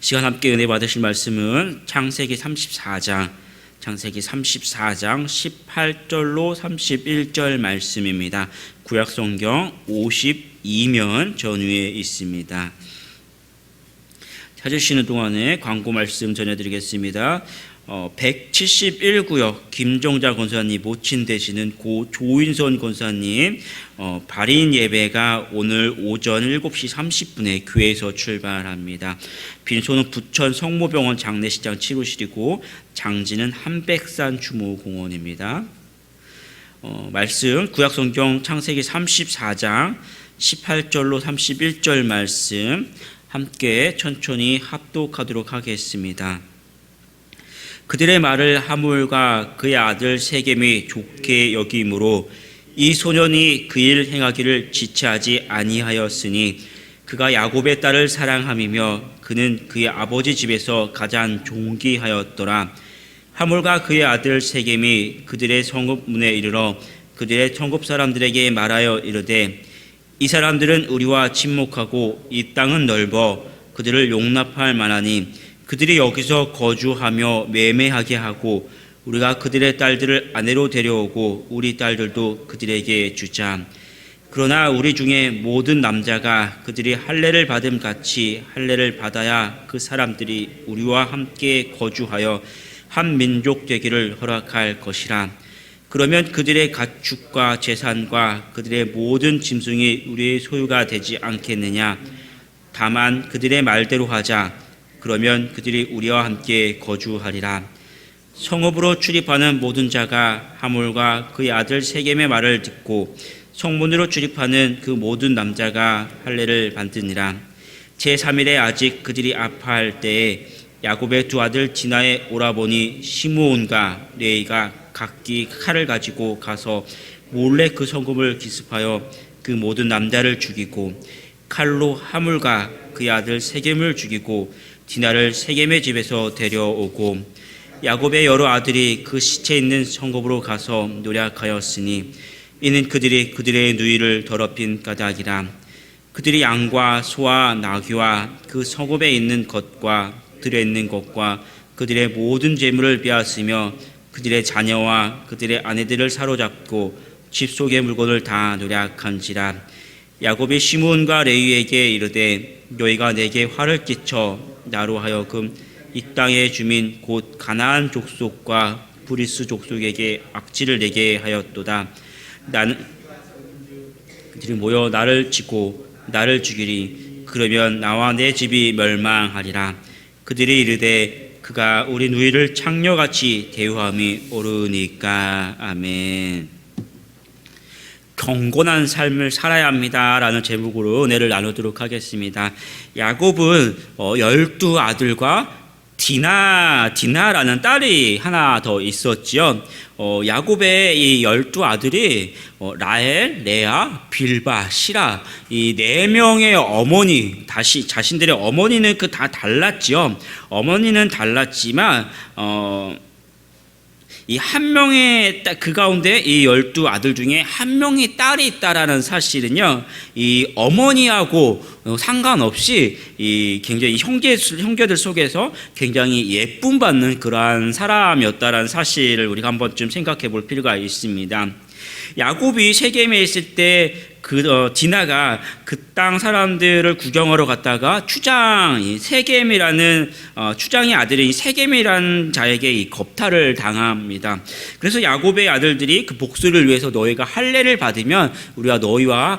시간 함께 은혜 받으실 말씀은 창세기 34장 18절로 31절 말씀입니다. 구약성경 52면 전후에 있습니다. 찾으시는 동안에 광고 말씀 전해드리겠습니다. 171구역 김종자 권사님 모친 되시는 고 조인선 권사님 발인 예배가 오늘 오전 7시 30분에 교회에서 출발합니다. 빈소는 부천 성모병원 장례식장 치료실이고 장지는 한백산 추모공원입니다. 말씀 구약성경 창세기 34장 18절로 31절 말씀 함께 천천히 합독하도록 하겠습니다. 그들의 말을 하물과 그의 아들 세겜이 좋게 여김으로 이 소년이 그 일 행하기를 지체하지 아니하였으니 그가 야곱의 딸을 사랑함이며 그는 그의 아버지 집에서 가장 존귀하였더라. 하물과 그의 아들 세겜이 그들의 성읍문에 이르러 그들의 성읍 사람들에게 말하여 이르되 이 사람들은 우리와 친목하고 이 땅은 넓어 그들을 용납할 만하니 그들이 여기서 거주하며 매매하게 하고 우리가 그들의 딸들을 아내로 데려오고 우리 딸들도 그들에게 주자. 그러나 우리 중에 모든 남자가 그들이 할례를 받음 같이 할례를 받아야 그 사람들이 우리와 함께 거주하여 한 민족 되기를 허락할 것이라. 그러면 그들의 가축과 재산과 그들의 모든 짐승이 우리의 소유가 되지 않겠느냐. 다만 그들의 말대로 하자. 그러면 그들이 우리와 함께 거주하리라. 성읍으로 출입하는 모든 자가 하물과 그의 아들 세겜의 말을 듣고 성문으로 출입하는 그 모든 남자가 할례를 받으니라. 제3일에 아직 그들이 아파할 때에 야곱의 두 아들 디나의 오라버니 시므온과 레이가 각기 칼을 가지고 가서 몰래 그 성읍을 기습하여 그 모든 남자를 죽이고 칼로 하물과 그의 아들 세겜을 죽이고 디나를 세겜의 집에서 데려오고 야곱의 여러 아들이 그 시체 있는 성읍으로 가서 노략하였으니 이는 그들이 그들의 누이를 더럽힌 까닭이라. 그들이 양과 소와 나귀와 그 성읍에 있는 것과 들에 있는 것과 그들의 모든 재물을 빼앗으며 그들의 자녀와 그들의 아내들을 사로잡고 집 속의 물건을 다 노략한지라. 야곱이 시므온과 레위에게 이르되 너희가 내게 화를 끼쳐 나로 하여금 이 땅의 주민 곧 가나안 족속과 브리스 족속에게 악취를 내게 하였도다. 나는 그들이 모여 나를 치고 나를 죽이리. 그러면 나와 내 집이 멸망하리라. 그들이 이르되 그가 우리 누이를 창녀같이 대우함이 옳으니까. 아멘. 경건한 삶을 살아야 합니다라는 제목으로 은혜를 나누도록 하겠습니다. 야곱은 12아들과 디나라는 딸이 하나 더 있었지요. 야곱의 이 12아들이 라헬, 레아, 빌바, 시라 이 4명의 어머니, 다시 자신들의 어머니는 다 달랐지요. 어머니는 달랐지만 이 한 명의 그 가운데 이 12아들 중에 한 명의 딸이 있다라는 사실은요, 이 어머니하고 상관없이 이 굉장히 형제들 속에서 굉장히 예쁨 받는 그러한 사람이었다라는 사실을 우리가 한 번쯤 생각해 볼 필요가 있습니다. 야곱이 세겜에 있을 때 디나가 그 땅 사람들을 구경하러 갔다가 추장 세겜이라는 추장의 아들인 세겜이라는 자에게 이 겁탈을 당합니다. 그래서 야곱의 아들들이 그 복수를 위해서 너희가 할례를 받으면 우리가 너희와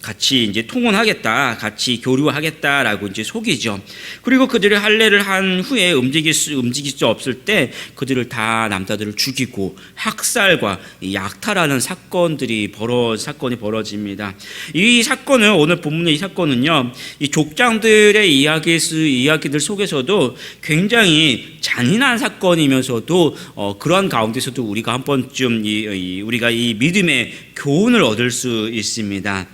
같이 이제 통혼하겠다, 같이 교류하겠다라고 이제 속이죠. 그리고 그들이 할례를 한 후에 움직일 수 없을 때 그들을 다 남자들을 죽이고 학살과 약탈하는 사건이 벌어집니다. 이 사건은 오늘 본문의 이 사건은요, 이 족장들의 이야기들 속에서도 굉장히 잔인한 사건이면서도 그러한 가운데서도 우리가 한 번쯤 우리가 이 믿음의 교훈을 얻을 수 있습니다.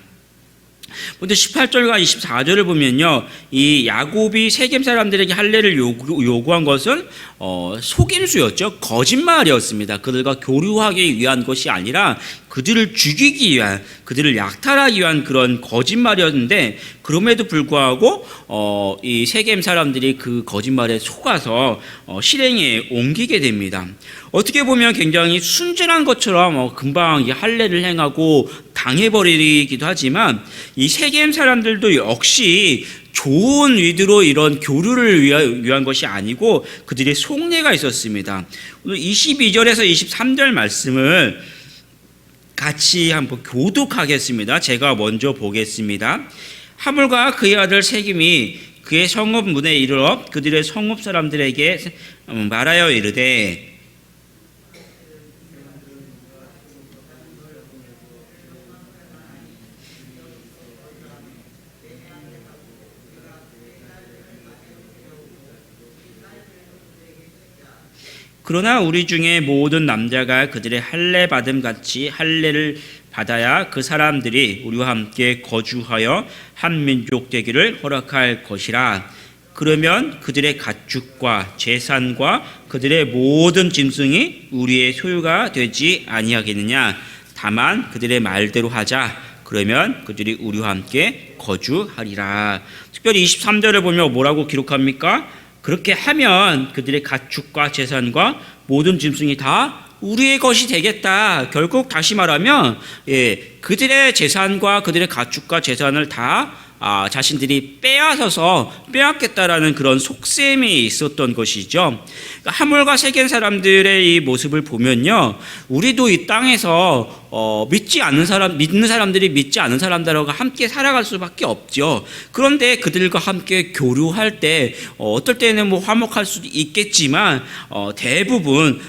근데 18절과 24절을 보면요, 이 야곱이 세겜 사람들에게 할례를 요구한 것은 속임수였죠. 거짓말이었습니다. 그들과 교류하기 위한 것이 아니라 그들을 죽이기 위한, 그들을 약탈하기 위한 그런 거짓말이었는데, 그럼에도 불구하고 이 세겜 사람들이 그 거짓말에 속아서 실행에 옮기게 됩니다. 어떻게 보면 굉장히 순진한 것처럼 금방 이 할례를 행하고 당해버리기도 하지만, 이 세겜 사람들도 역시 좋은 의도로 이런 교류를 위한 것이 아니고 그들의 속내가 있었습니다. 오늘 22절에서 23절 말씀을 같이 한번 교독하겠습니다. 제가 먼저 보겠습니다. 하물과 그의 아들 세겜이 그의 성읍 문에 이르러 그들의 성읍 사람들에게 말하여 이르되, 그러나 우리 중에 모든 남자가 그들의 할례 받음 같이 할례를 받아야 그 사람들이 우리와 함께 거주하여 한 민족 되기를 허락할 것이라. 그러면 그들의 가축과 재산과 그들의 모든 짐승이 우리의 소유가 되지 아니하겠느냐. 다만 그들의 말대로 하자. 그러면 그들이 우리와 함께 거주하리라. 특별히 23절을 보면 뭐라고 기록합니까? 그렇게 하면 그들의 가축과 재산과 모든 짐승이 다 우리의 것이 되겠다. 결국 다시 말하면 그들의 재산과 그들의 가축과 재산을 다 자신들이 빼앗겠다라는 그런 속셈이 있었던 것이죠. 그러니까 하물과 세겜 사람들의 이 모습을 보면요, 우리도 이 땅에서 믿는 사람들이 믿지 않은 사람들하고 함께 살아갈 수밖에 없죠. 그런데 그들과 함께 교류할 때 어떨 때는 뭐 화목할 수도 있겠지만 대부분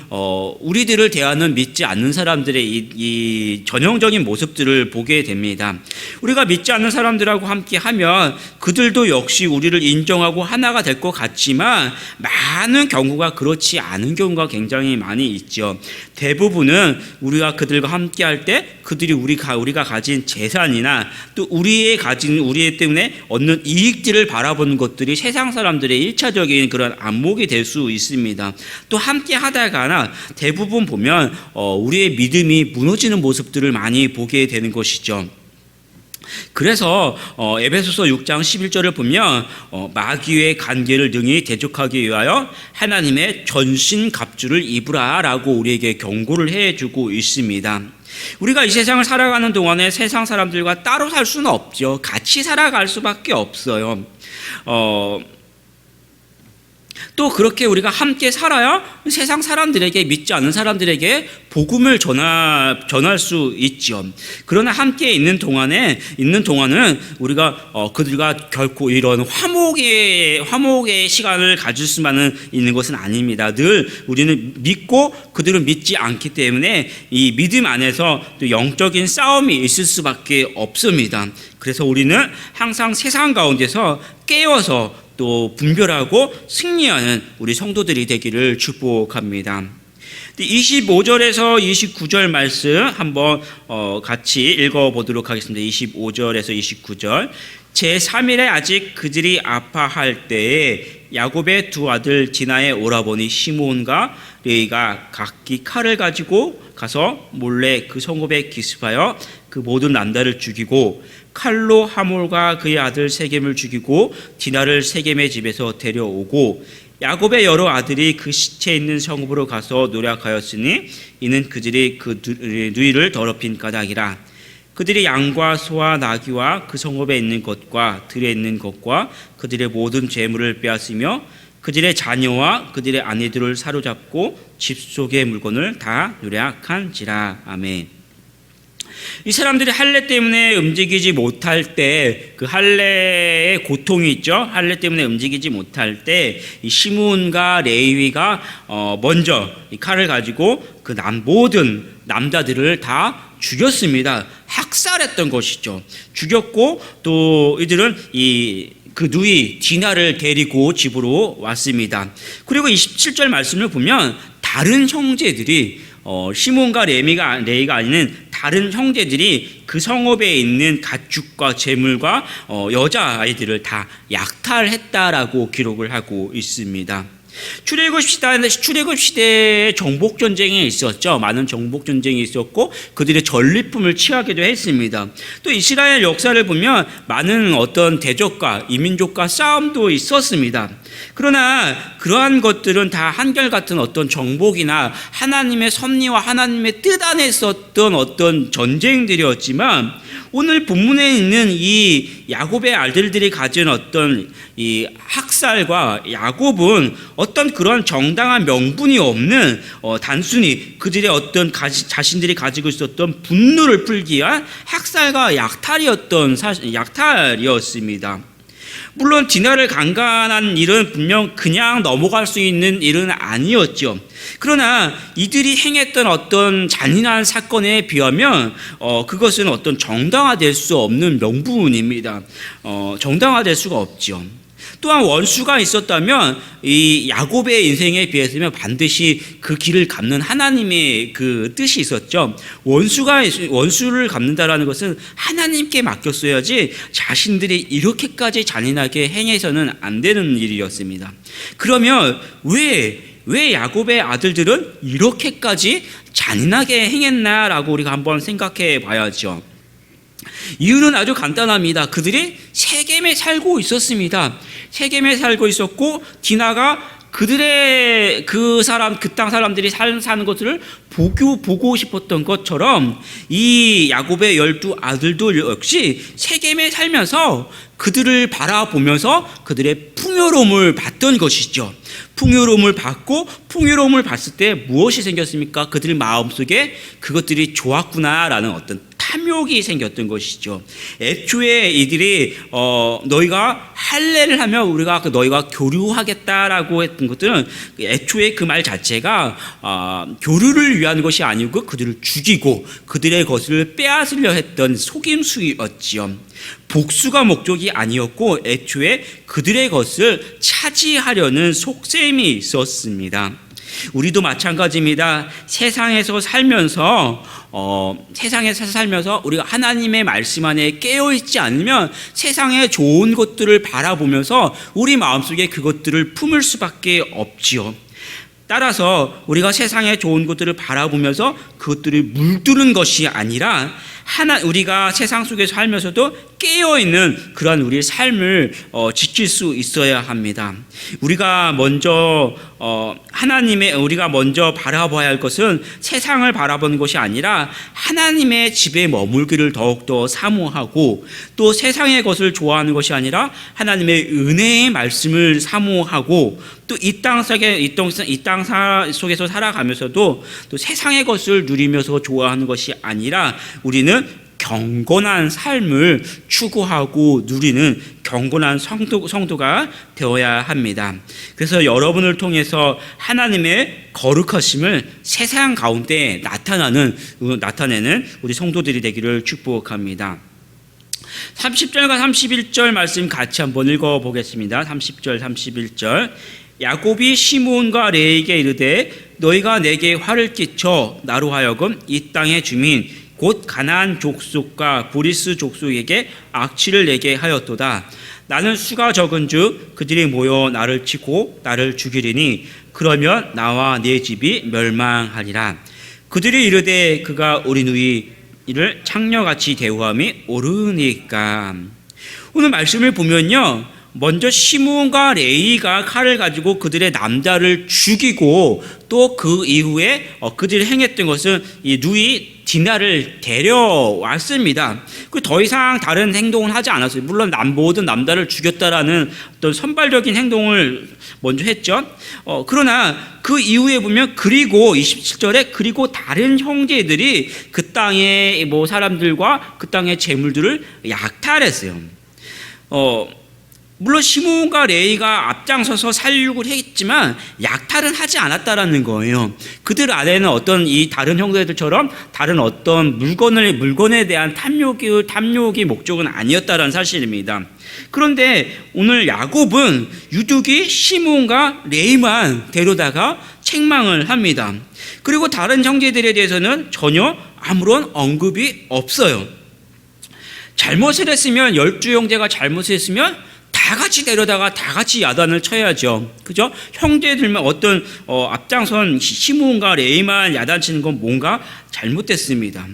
우리들을 대하는 믿지 않는 사람들의 이 전형적인 모습들을 보게 됩니다. 우리가 믿지 않는 사람들하고 함께 하면 그들도 역시 우리를 인정하고 하나가 될 것 같지만 많은 경우가 그렇지 않은 경우가 굉장히 많이 있죠. 대부분은 우리가 그들과 함께 할 때 그들이 우리가 가진 재산이나 또 우리 때문에 얻는 이익들을 바라보는 것들이 세상 사람들의 1차적인 그런 안목이 될 수 있습니다. 또 함께 하다가나 대부분 보면 우리의 믿음이 무너지는 모습들을 많이 보게 되는 것이죠. 그래서 에베소서 6장 11절을 보면 마귀의 관계를 능히 대적하기 위하여 하나님의 전신갑주를 입으라라고 우리에게 경고를 해주고 있습니다. 우리가 이 세상을 살아가는 동안에 세상 사람들과 따로 살 수는 없죠. 같이 살아갈 수밖에 없어요. 또 그렇게 우리가 함께 살아야 세상 사람들에게, 믿지 않는 사람들에게 복음을 전할 수 있죠. 그러나 함께 있는 동안은 우리가 그들과 결코 이런 화목의 시간을 가질 수만은 있는 것은 아닙니다. 늘 우리는 믿고 그들은 믿지 않기 때문에 이 믿음 안에서 또 영적인 싸움이 있을 수밖에 없습니다. 그래서 우리는 항상 세상 가운데서 깨어서 또 분별하고 승리하는 우리 성도들이 되기를 축복합니다. 25절에서 29절 말씀 한번 같이 읽어보도록 하겠습니다. 25절에서 29절. 제3일에 아직 그들이 아파할 때에 야곱의 두 아들 디나의 오라버니 시므온과 레위가 각기 칼을 가지고 가서 몰래 그 성읍에 기습하여 그 모든 남자를 죽이고 칼로 하몰과 그의 아들 세겜을 죽이고 디나를 세겜의 집에서 데려오고 야곱의 여러 아들이 그 시체 있는 성읍으로 가서 노력하였으니 이는 그들이 그 누이를 더럽힌 까닭이라. 그들이 양과 소와 나귀와 그 성읍에 있는 것과 들에 있는 것과 그들의 모든 재물을 빼앗으며 그들의 자녀와 그들의 아내들을 사로잡고 집 속의 물건을 다 노력한지라. 아멘. 이 사람들이 할례 때문에 움직이지 못할 때, 그 할례의 고통이 있죠. 할례 때문에 움직이지 못할 때 이 시므온과 레위가 먼저 이 칼을 가지고 그 모든 남자들을 다 죽였습니다. 학살했던 것이죠. 죽였고 또 이들은 그 누이 디나를 데리고 집으로 왔습니다. 그리고 27절 말씀을 보면 다른 형제들이 시몬과 레위가 아닌 다른 형제들이 그 성읍에 있는 가축과 재물과 여자아이들을 다 약탈했다라고 기록을 하고 있습니다. 출애굽 시대에 정복 전쟁이 있었죠. 많은 정복 전쟁이 있었고 그들의 전리품을 취하기도 했습니다. 또 이스라엘 역사를 보면 많은 어떤 대적과 이민족과 싸움도 있었습니다. 그러나 그러한 것들은 다 한결같은 어떤 정복이나 하나님의 섭리와 하나님의 뜻 안에 있었던 어떤 전쟁들이었지만, 오늘 본문에 있는 이 야곱의 아들들이 가진 어떤 이 학살과 야곱은 어떤 그런 정당한 명분이 없는 단순히 그들의 어떤 자신들이 가지고 있었던 분노를 풀기 위한 학살과 약탈이었습니다. 물론 디나를 강간한 일은 분명 그냥 넘어갈 수 있는 일은 아니었죠. 그러나 이들이 행했던 어떤 잔인한 사건에 비하면 그것은 어떤 정당화될 수 없는 명분입니다. 정당화될 수가 없죠. 또한 원수가 있었다면 이 야곱의 인생에 비해서는 반드시 그 길을 갚는 하나님의 그 뜻이 있었죠. 원수를 갚는다라는 것은 하나님께 맡겼어야지 자신들이 이렇게까지 잔인하게 행해서는 안 되는 일이었습니다. 그러면 왜 야곱의 아들들은 이렇게까지 잔인하게 행했나라고 우리가 한번 생각해 봐야죠. 이유는 아주 간단합니다. 그들이 세겜에 살고 있었습니다. 세겜에 살고 있었고 디나가 그들의 그 땅 사람들이 사는 것을 보고 싶었던 것처럼 이 야곱의 12 아들도 역시 세겜에 살면서 그들을 바라보면서 그들의 풍요로움을 봤던 것이죠. 풍요로움을 봤을 때 무엇이 생겼습니까? 그들 마음속에 그것들이 좋았구나라는 어떤 탐욕이 생겼던 것이죠. 애초에 이들이 너희가 할례를 하면 우리가 너희가 교류하겠다라고 했던 것들은 애초에 그 말 자체가 교류를 위한 것이 아니고 그들을 죽이고 그들의 것을 빼앗으려 했던 속임수였지요. 복수가 목적이 아니었고 애초에 그들의 것을 차지하려는 속셈이 있었습니다. 우리도 마찬가지입니다. 세상에서 살면서 우리가 하나님의 말씀 안에 깨어있지 않으면 세상의 좋은 것들을 바라보면서 우리 마음속에 그것들을 품을 수밖에 없지요. 따라서 우리가 세상의 좋은 것들을 바라보면서 그것들을 물드는 것이 아니라 우리가 세상 속에서 살면서도 깨어있는 그러한 우리의 삶을 지킬 수 있어야 합니다. 우리가 먼저 바라봐야 할 것은 세상을 바라보는 것이 아니라 하나님의 집에 머물기를 더욱더 사모하고, 또 세상의 것을 좋아하는 것이 아니라 하나님의 은혜의 말씀을 사모하고, 또 이 땅 속에서 살아가면서도 또 세상의 것을 누리면서 좋아하는 것이 아니라 우리는 경건한 삶을 추구하고 누리는 경건한 성도가 되어야 합니다. 그래서 여러분을 통해서 하나님의 거룩하심을 세상 가운데 나타내는 우리 성도들이 되기를 축복합니다. 30절과 31절 말씀 같이 한번 읽어보겠습니다. 30절 31절. 야곱이 시므온과 레에게 이르되 너희가 내게 화를 끼쳐 나로 하여금 이 땅의 주민 곧 가나안 족속과 브리스 족속에게 악취를 내게 하였도다. 나는 수가 적은즉 그들이 모여 나를 치고 나를 죽이리니 그러면 나와 내 집이 멸망하리라. 그들이 이르되 그가 우리 누이를 창녀같이 대우함이 옳으니까. 오늘 말씀을 보면요, 먼저 시므온과 레이가 칼을 가지고 그들의 남자를 죽이고, 또 그 이후에 그들이 행했던 것은 이 누이 디나를 데려왔습니다. 더 이상 다른 행동은 하지 않았어요. 물론 모든 남자를 죽였다라는 어떤 선발적인 행동을 먼저 했죠. 그러나 그 이후에 보면 그리고 27절에 그리고 다른 형제들이 그 땅의 사람들과 그 땅의 재물들을 약탈했어요. 물론 시므온과 레이가 앞장서서 살육을 했지만 약탈은 하지 않았다라는 거예요. 그들 안에는 어떤 이 다른 형제들처럼 다른 어떤 물건에 대한 탐욕이 목적은 아니었다라는 사실입니다. 그런데 오늘 야곱은 유독이 시므온과 레이만 데려다가 책망을 합니다. 그리고 다른 형제들에 대해서는 전혀 아무런 언급이 없어요. 잘못을 했으면 12 형제가 잘못을 했으면 다 다 같이 데려다가 다 같이 야단을 쳐야죠. 그죠? 형제들만 어떤 앞장선 시므온과 레위만 야단치는 건 뭔가 잘못됐습니다.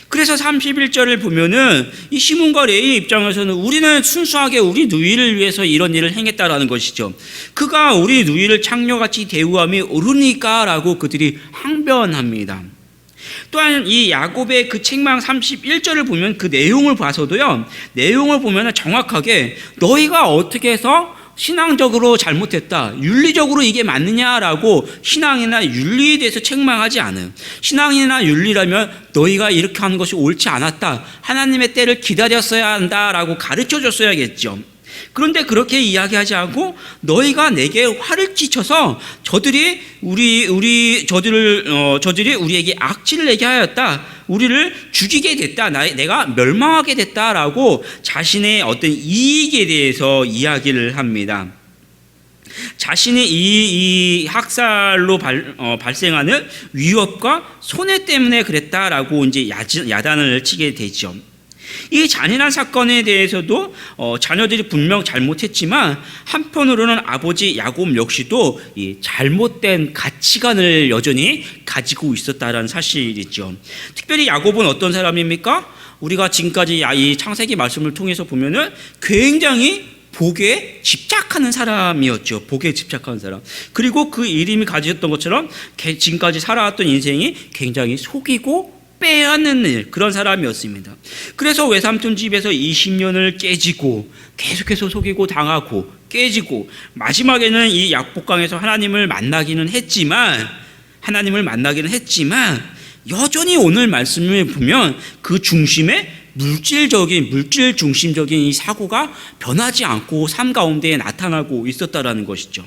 그래서 31절을 보면은 이 시므온과 레위 입장에서는 우리는 순수하게 우리 누이를 위해서 이런 일을 행했다라는 것이죠. 그가 우리 누이를 창녀같이 대우함이 옳으니까라고 그들이 항변합니다. 또한 이 야곱의 그 책망 31절을 보면 그 내용을 봐서도요, 내용을 보면 정확하게 너희가 어떻게 해서 신앙적으로 잘못했다, 윤리적으로 이게 맞느냐라고 신앙이나 윤리에 대해서 책망하지 않아요. 신앙이나 윤리라면 너희가 이렇게 하는 것이 옳지 않았다, 하나님의 때를 기다렸어야 한다라고 가르쳐 줬어야겠죠. 그런데 그렇게 이야기하지 않고 너희가 내게 화를 끼쳐서 저들이 우리에게 악취를 내게 하였다, 우리를 죽이게 됐다, 내가 멸망하게 됐다라고 자신의 어떤 이익에 대해서 이야기를 합니다. 자신의 이 학살로 발생하는 위협과 손해 때문에 그랬다라고 이제 야단을 치게 되죠. 이 잔인한 사건에 대해서도 자녀들이 분명 잘못했지만 한편으로는 아버지 야곱 역시도 이 잘못된 가치관을 여전히 가지고 있었다는 사실이죠. 특별히 야곱은 어떤 사람입니까? 우리가 지금까지 이 창세기 말씀을 통해서 보면은 굉장히 복에 집착하는 사람이었죠. 복에 집착하는 사람. 그리고 그 이름이 가졌던 것처럼 지금까지 살아왔던 인생이 굉장히 속이고 빼앗는 일, 그런 사람이었습니다. 그래서 외삼촌 집에서 20년을 깨지고 계속해서 속이고 당하고 깨지고 마지막에는 이 약복강에서 하나님을 만나기는 했지만 여전히 오늘 말씀을 보면 그 중심에 물질 중심적인 이 사고가 변하지 않고 삶 가운데 나타나고 있었다라는 것이죠.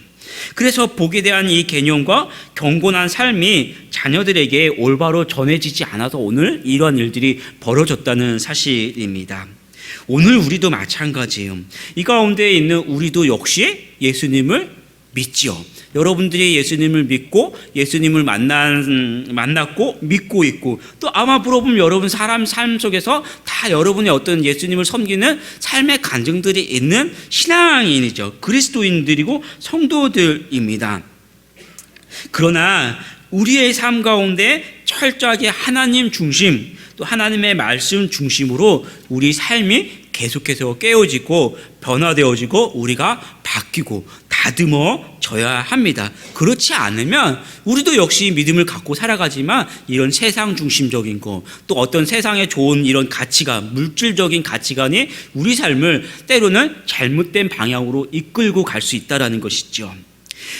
그래서 복에 대한 이 개념과 경건한 삶이 자녀들에게 올바로 전해지지 않아서 오늘 이런 일들이 벌어졌다는 사실입니다. 오늘 우리도 마찬가지예요. 이 가운데 있는 우리도 역시 예수님을 믿지요. 여러분들이 예수님을 믿고 예수님을 만났고 믿고 있고, 또 아마 물어보면 여러분 삶 속에서 다 여러분의 어떤 예수님을 섬기는 삶의 간증들이 있는 신앙인이죠. 그리스도인들이고 성도들입니다. 그러나 우리의 삶 가운데 철저하게 하나님 중심, 또 하나님의 말씀 중심으로 우리 삶이 계속해서 깨어지고 변화되어지고 우리가 바뀌고 다듬어져야 합니다. 그렇지 않으면 우리도 역시 믿음을 갖고 살아가지만 이런 세상 중심적인 거, 또 어떤 세상에 좋은 이런 가치관, 물질적인 가치관이 우리 삶을 때로는 잘못된 방향으로 이끌고 갈 수 있다는 것이죠.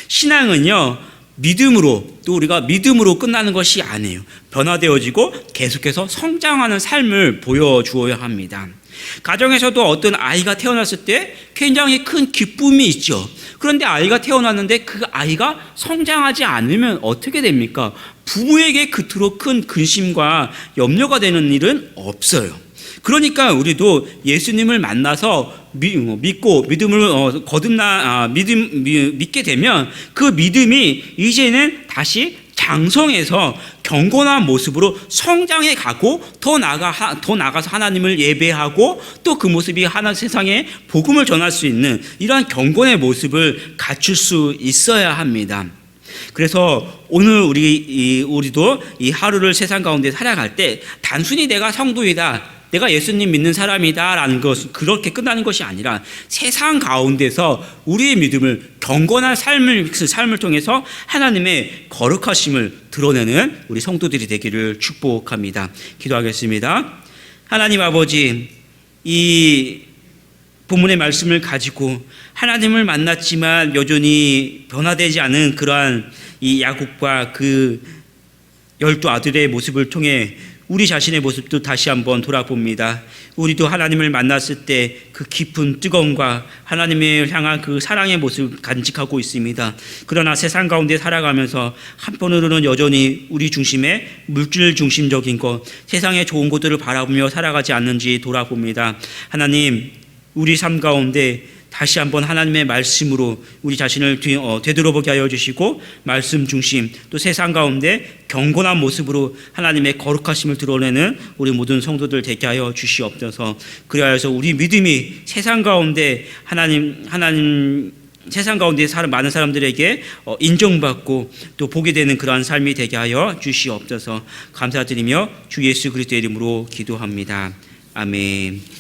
신앙은요, 믿음으로, 또 우리가 믿음으로 끝나는 것이 아니에요. 변화되어지고 계속해서 성장하는 삶을 보여주어야 합니다. 가정에서도 어떤 아이가 태어났을 때 굉장히 큰 기쁨이 있죠. 그런데 아이가 태어났는데 그 아이가 성장하지 않으면 어떻게 됩니까? 부모에게 그토록 큰 근심과 염려가 되는 일은 없어요. 그러니까 우리도 예수님을 만나서 믿고 믿음을 믿게 되면 그 믿음이 이제는 다시 장성해서 경건한 모습으로 성장해 가고 더 나아가서 하나님을 예배하고 또 그 모습이 세상에 복음을 전할 수 있는 이러한 경건의 모습을 갖출 수 있어야 합니다. 그래서 오늘 우리도 이 하루를 세상 가운데 살아갈 때 단순히 내가 성도이다, 내가 예수님 믿는 사람이다라는 것은 그렇게 끝나는 것이 아니라 세상 가운데서 우리의 믿음을, 경건한 삶을 통해서 하나님의 거룩하심을 드러내는 우리 성도들이 되기를 축복합니다. 기도하겠습니다. 하나님 아버지, 이 본문의 말씀을 가지고 하나님을 만났지만 여전히 변화되지 않은 그러한 이 야곱과 그 12 아들의 모습을 통해 우리 자신의 모습도 다시 한번 돌아봅니다. 우리도 하나님을 만났을 때 그 깊은 뜨거움과 하나님을 향한 그 사랑의 모습을 간직하고 있습니다. 그러나 세상 가운데 살아가면서 한편으로는 여전히 우리 중심의 물질 중심적인 것, 세상의 좋은 것들을 바라보며 살아가지 않는지 돌아봅니다. 하나님, 우리 삶 가운데 다시 한번 하나님의 말씀으로 우리 자신을 되돌아보게 하여 주시고 말씀 중심 또 세상 가운데 경건한 모습으로 하나님의 거룩하심을 드러내는 우리 모든 성도들 되게 하여 주시옵소서. 그리하여서 우리 믿음이 세상 가운데 세상 가운데 많은 사람들에게 인정받고 또 보게 되는 그러한 삶이 되게 하여 주시옵소서. 감사드리며 주 예수 그리스도의 이름으로 기도합니다. 아멘.